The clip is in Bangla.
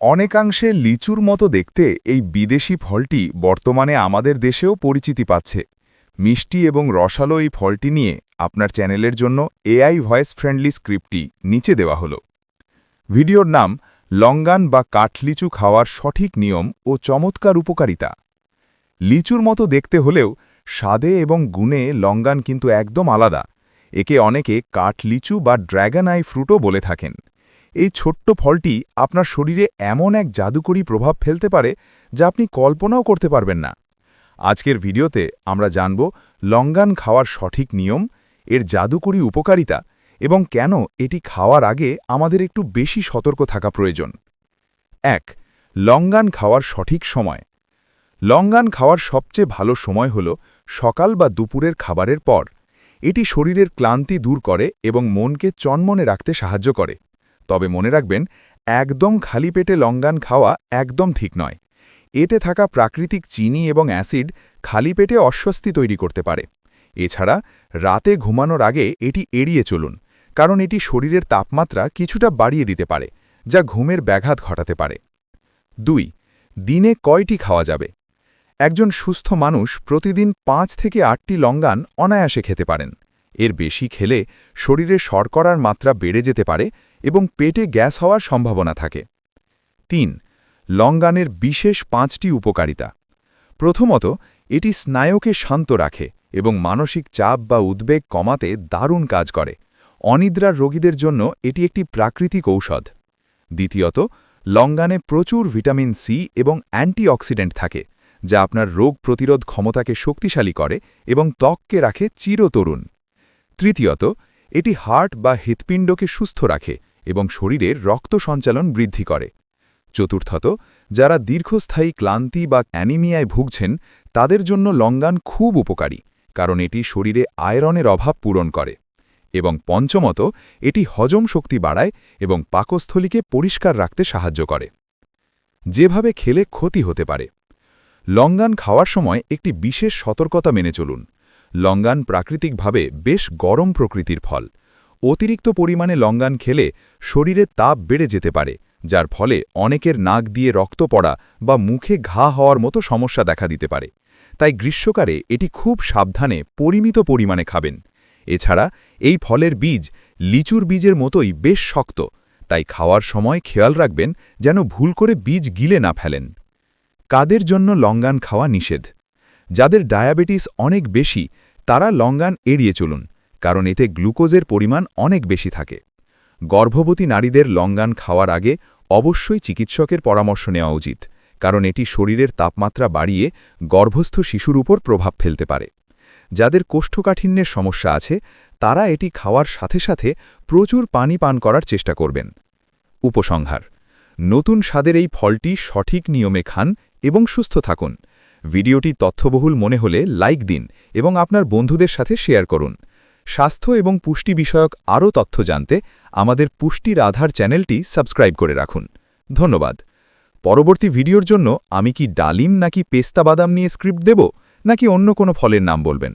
অনেকাংশে লিচুর মতো দেখতে এই বিদেশি ফলটি বর্তমানে আমাদের দেশেও পরিচিতি পাচ্ছে। মিষ্টি এবং রসালো এই ফলটি নিয়ে আপনার চ্যানেলের জন্য এআই ভয়েস ফ্রেন্ডলি স্ক্রিপ্টটি নিচে দেওয়া হলো। ভিডিওর নাম লঙ্গান বা কাঠলিচু খাওয়ার সঠিক নিয়ম ও চমৎকার উপকারিতা। লিচুর মতো দেখতে হলেও স্বাদে এবং গুণে লঙ্গান কিন্তু একদম আলাদা। একে অনেকে কাঠলিচু বা ড্র্যাগন আই ফ্রুটও বলে থাকেন। এই ছোট্ট ফলটি আপনার শরীরে এমন এক জাদুকরী প্রভাব ফেলতে পারে যা আপনি কল্পনাও করতে পারবেন না। আজকের ভিডিওতে আমরা জানব লঙ্গান খাওয়ার সঠিক নিয়ম, এর জাদুকরী উপকারিতা এবং কেন এটি খাওয়ার আগে আমাদের একটু বেশি সতর্ক থাকা প্রয়োজন। ১. লঙ্গান খাওয়ার সঠিক সময়। লঙ্গান খাওয়ার সবচেয়ে ভালো সময় হল সকাল বা দুপুরের খাবারের পর। এটি শরীরের ক্লান্তি দূর করে এবং মনকে চনমনে রাখতে সাহায্য করে। তবে মনে রাখবেন, একদম খালি পেটে লঙ্গান খাওয়া একদম ঠিক নয়। এতে থাকা প্রাকৃতিক চিনি এবং অ্যাসিড খালি পেটে অস্বস্তি তৈরি করতে পারে। এছাড়া রাতে ঘুমানোর আগে এটি এড়িয়ে চলুন, কারণ এটি শরীরের তাপমাত্রা কিছুটা বাড়িয়ে দিতে পারে, যা ঘুমের ব্যাঘাত ঘটাতে পারে। ২. দিনে কয়টি খাওয়া যাবে। একজন সুস্থ মানুষ প্রতিদিন ৫ থেকে ৮টি লঙ্গান অনায়াসে খেতে পারেন। এর বেশি খেলে শরীরে শর্করার মাত্রা বেড়ে যেতে পারে এবং পেটে গ্যাস হওয়ার সম্ভাবনা থাকে। ৩. লঙ্গানের বিশেষ ৫টি উপকারিতা। প্রথমত, এটি স্নায়ুকে শান্ত রাখে এবং মানসিক চাপ বা উদ্বেগ কমাতে দারুণ কাজ করে। অনিদ্রার রোগীদের জন্য এটি একটি প্রাকৃতিক ঔষধ। দ্বিতীয়ত, লঙ্গানে প্রচুর ভিটামিন সি এবং অ্যান্টিঅক্সিডেন্ট থাকে, যা আপনার রোগ প্রতিরোধ ক্ষমতাকে শক্তিশালী করে এবং ত্বককে রাখে চিরতরুণ। তৃতীয়ত, এটি হার্ট বা হৃৎপিণ্ডকে সুস্থ রাখে এবং শরীরের রক্ত সঞ্চালন বৃদ্ধি করে। চতুর্থত, যারা দীর্ঘস্থায়ী ক্লান্তি বা অ্যানিমিয়ায় ভুগছেন তাদের জন্য লঙ্গান খুব উপকারী, কারণ এটি শরীরে আয়রনের অভাব পূরণ করে। এবং পঞ্চমত, এটি হজম শক্তি বাড়ায় এবং পাকস্থলীকে পরিষ্কার রাখতে সাহায্য করে। যেভাবে খেলে ক্ষতি হতে পারে। লঙ্গান খাওয়ার সময় একটি বিশেষ সতর্কতা মেনে চলুন। লঙ্গান প্রাকৃতিকভাবে বেশ গরম প্রকৃতির ফল। অতিরিক্ত পরিমাণে লঙ্গান খেলে শরীরে তাপ বেড়ে যেতে পারে, যার ফলে অনেকের নাক দিয়ে রক্ত পড়া বা মুখে ঘা হওয়ার মতো সমস্যা দেখা দিতে পারে। তাই গ্রীষ্মকালে এটি খুব সাবধানে পরিমিত পরিমাণে খাবেন। এছাড়া এই ফলের বীজ লিচুর বীজের মতোই বেশ শক্ত, তাই খাওয়ার সময় খেয়াল রাখবেন যেন ভুল করে বীজ গিলে না ফেলেন। কাদের জন্য লঙ্গান খাওয়া নিষেধ। যাদের ডায়াবেটিস অনেক বেশি তারা লঙ্গান এড়িয়ে চলুন, কারণ এতে গ্লুকোজের পরিমাণ অনেক বেশি থাকে। গর্ভবতী নারীদের লঙ্গান খাওয়ার আগে অবশ্যই চিকিৎসকের পরামর্শ নেওয়া উচিত, কারণ এটি শরীরের তাপমাত্রা বাড়িয়ে গর্ভস্থ শিশুর উপর প্রভাব ফেলতে পারে। যাদের কোষ্ঠকাঠিন্যের সমস্যা আছে তারা এটি খাওয়ার সাথে সাথে প্রচুর পানি পান করার চেষ্টা করবেন। উপসংহার: নতুন স্বাদের এই ফলটি সঠিক নিয়মে খান এবং সুস্থ থাকুন। ভিডিওটি তথ্যবহুল মনে হলে লাইক দিন এবং আপনার বন্ধুদের সাথে শেয়ার করুন। স্বাস্থ্য এবং পুষ্টি বিষয়ক আরও তথ্য জানতে আমাদের পুষ্টির আধার চ্যানেলটি সাবস্ক্রাইব করে রাখুন। ধন্যবাদ। পরবর্তী ভিডিওর জন্য আমি কি ডালিম নাকি পেস্তা বাদাম নিয়ে স্ক্রিপ্ট দেব, নাকি অন্য কোনো ফলের নাম বলবেন?